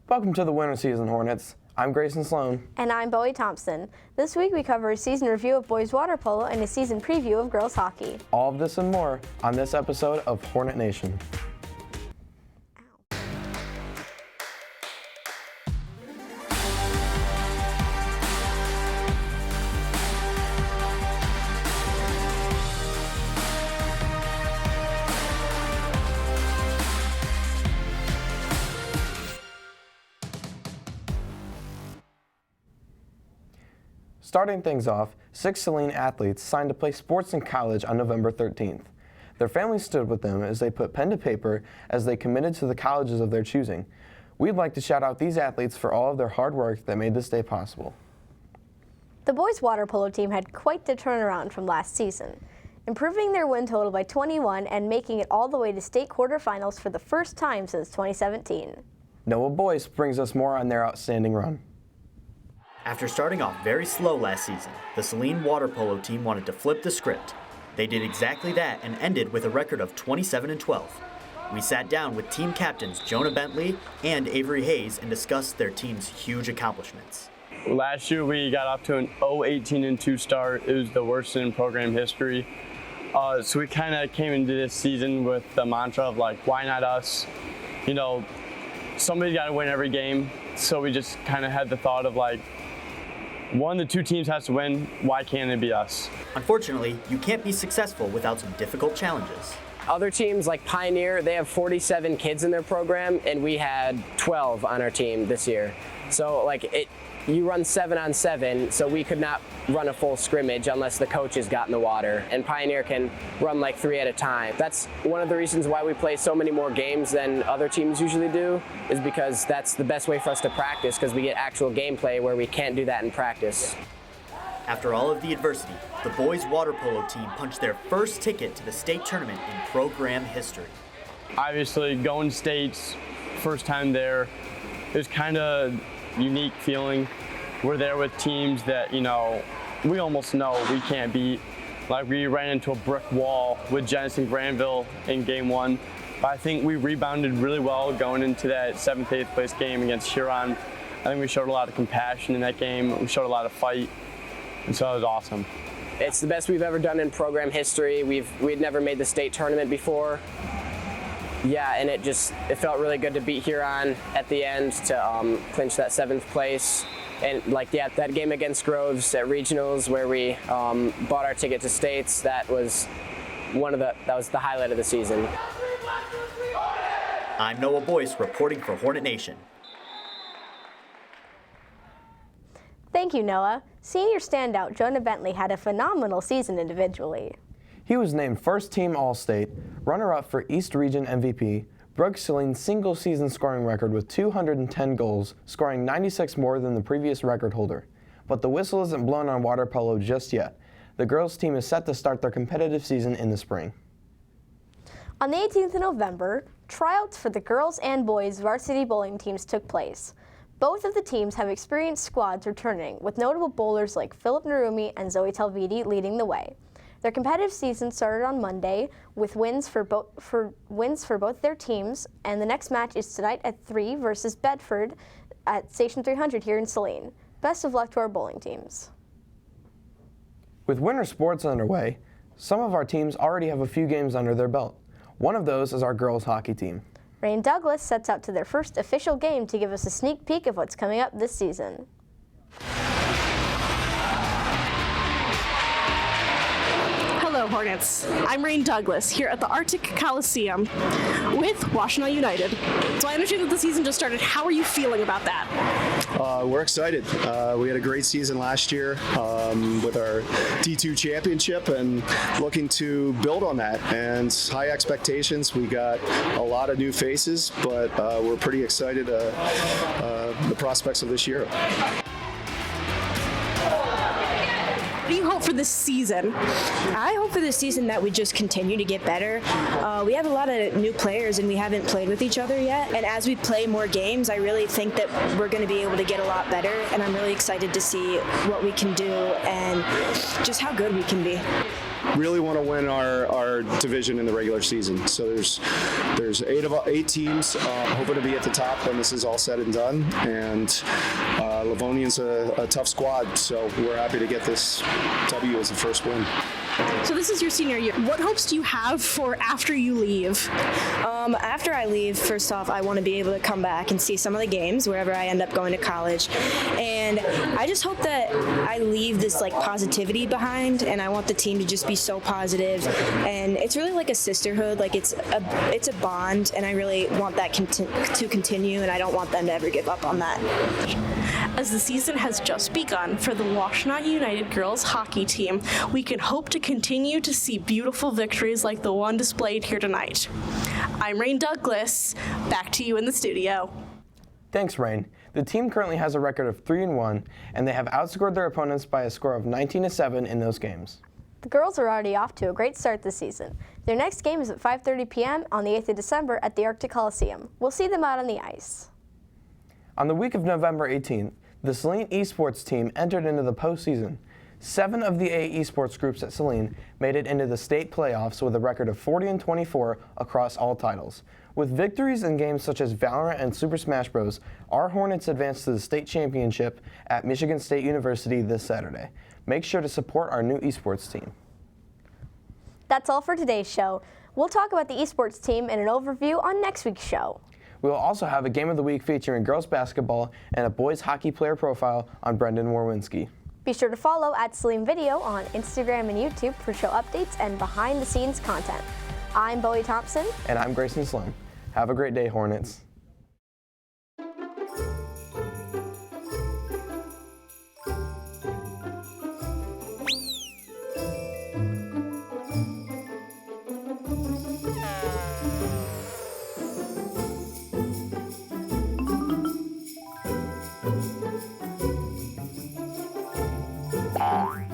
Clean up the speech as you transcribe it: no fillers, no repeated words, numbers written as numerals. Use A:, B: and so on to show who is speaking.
A: Welcome to the winter season, Hornets. I'm Greyson Sloan.
B: And I'm Bowie Thompson. This week we cover a season review of boys water polo and a season preview of girls hockey.
A: All of this and more on this episode of Hornet Nation. Starting things off, 6 Saline athletes signed to play sports in college on November 13th. Their families stood with them as they put pen to paper as they committed to the colleges of their choosing. We'd like to shout out these athletes for all of their hard work that made this day possible.
B: The boys water polo team had quite the turnaround from last season, improving their win total by 21 and making it all the way to state quarterfinals for the first time since 2017.
A: Noah Boyce brings us more on their outstanding run.
C: After starting off very slow last season, the Saline water polo team wanted to flip the script. They did exactly that and ended with a record of 27-12. We sat down with team captains Jonah Bentley and Avery Hayes and discussed their team's huge accomplishments.
D: Last year we got off to an 0-18-2 start. It was the worst in program history. So we kind of came into this season with the mantra of like, why not us? You know, somebody's got to win every game. So we just kind of had the thought of like, one of the two teams has to win, why can't it be us?
C: Unfortunately, you can't be successful without some difficult challenges.
E: Other teams like Pioneer, they have 47 kids in their program, and we had 12 on our team this year. So you run 7-on-7, so we could not run a full scrimmage unless the coaches got in the water, and Pioneer can run like 3 at a time. That's one of the reasons why we play so many more games than other teams usually do, is because that's the best way for us to practice, because we get actual gameplay where we can't do that in practice.
C: After all of the adversity, the boys water polo team punched their first ticket to the state tournament in program history.
D: Obviously, going states, first time there, it was kind of unique feeling. We're there with teams that, you know, we almost know we can't beat. Like we ran into a brick wall with Jenison Granville in game 1. But I think we rebounded really well going into that 7th, 8th place game against Huron. I think we showed a lot of compassion in that game. We showed a lot of fight, and so it was awesome.
E: It's the best we've ever done in program history. We'd never made the state tournament before. Yeah, and it felt really good to beat Huron at the end to clinch that 7th place. And that game against Groves at regionals where we bought our ticket to states, that was the highlight of the season.
C: I'm Noah Boyce reporting for Hornet Nation.
B: Thank you, Noah. Senior standout Jonah Bentley had a phenomenal season individually.
A: He was named first team All-State, runner-up for East Region MVP, broke Saline's single-season scoring record with 210 goals, scoring 96 more than the previous record holder. But the whistle isn't blown on water polo just yet. The girls' team is set to start their competitive season in the spring.
B: On the 18th of November, tryouts for the girls and boys varsity bowling teams took place. Both of the teams have experienced squads returning, with notable bowlers like Philip Narumi and Zoe Talvidi leading the way. Their competitive season started on Monday with wins for both their teams, and the next match is tonight at 3 versus Bedford at Station 300 here in Saline. Best of luck to our bowling teams.
A: With winter sports underway, some of our teams already have a few games under their belt. One of those is our girls hockey team.
B: Rain Douglas sets out to their first official game to give us a sneak peek of what's coming up this season.
F: Hello, Hornets. I'm Rain Douglas here at the Arctic Coliseum with Washtenaw United. So I understand that the season just started. How are you feeling about that?
G: We're excited. We had a great season last year with our D2 championship and looking to build on that. And high expectations. We got a lot of new faces, but we're pretty excited the prospects of this year.
F: What do you hope for this season?
H: I hope for this season that we just continue to get better. We have a lot of new players and we haven't played with each other yet. And as we play more games, I really think that we're going to be able to get a lot better. And I'm really excited to see what we can do and just how good we can be.
G: really want to win our division in the regular season. So there's eight teams hoping to be at the top when this is all said and done. And Livonian's a tough squad, so we're happy to get this W as the first win.
F: So this is your senior year. What hopes do you have for after you leave?
H: After I leave, first off, I want to be able to come back and see some of the games wherever I end up going to college. And I just hope that I leave this like positivity behind, and I want the team to just be so positive. And it's really like a sisterhood, like it's a bond, and I really want that to continue, and I don't want them to ever give up on that.
F: As the season has just begun for the Washtenaw United girls hockey team, we can hope to continue to see beautiful victories like the one displayed here tonight. I'm Rain Douglas. Back to you in the studio.
A: Thanks, Rain. The team currently has a record of 3-1, and they have outscored their opponents by a score of 19-7 in those games.
B: The girls are already off to a great start this season. Their next game is at 5:30 p.m. on the 8th of December at the Arctic Coliseum. We'll see them out on the ice.
A: On the week of November 18th, the Saline Esports team entered into the postseason. 7 of the 8 esports groups at Saline made it into the state playoffs with a record of 40-24 across all titles. With victories in games such as Valorant and Super Smash Bros., our Hornets advanced to the state championship at Michigan State University this Saturday. Make sure to support our new esports team.
B: That's all for today's show. We'll talk about the esports team in an overview on next week's show.
A: We will also have a Game of the Week featuring girls basketball and a boys hockey player profile on Brendan Warwinski.
B: Be sure to follow @Saline Video on Instagram and YouTube for show updates and behind-the-scenes content. I'm Bowie Thompson.
A: And I'm Greyson Sloan. Have a great day, Hornets.
I: Bye.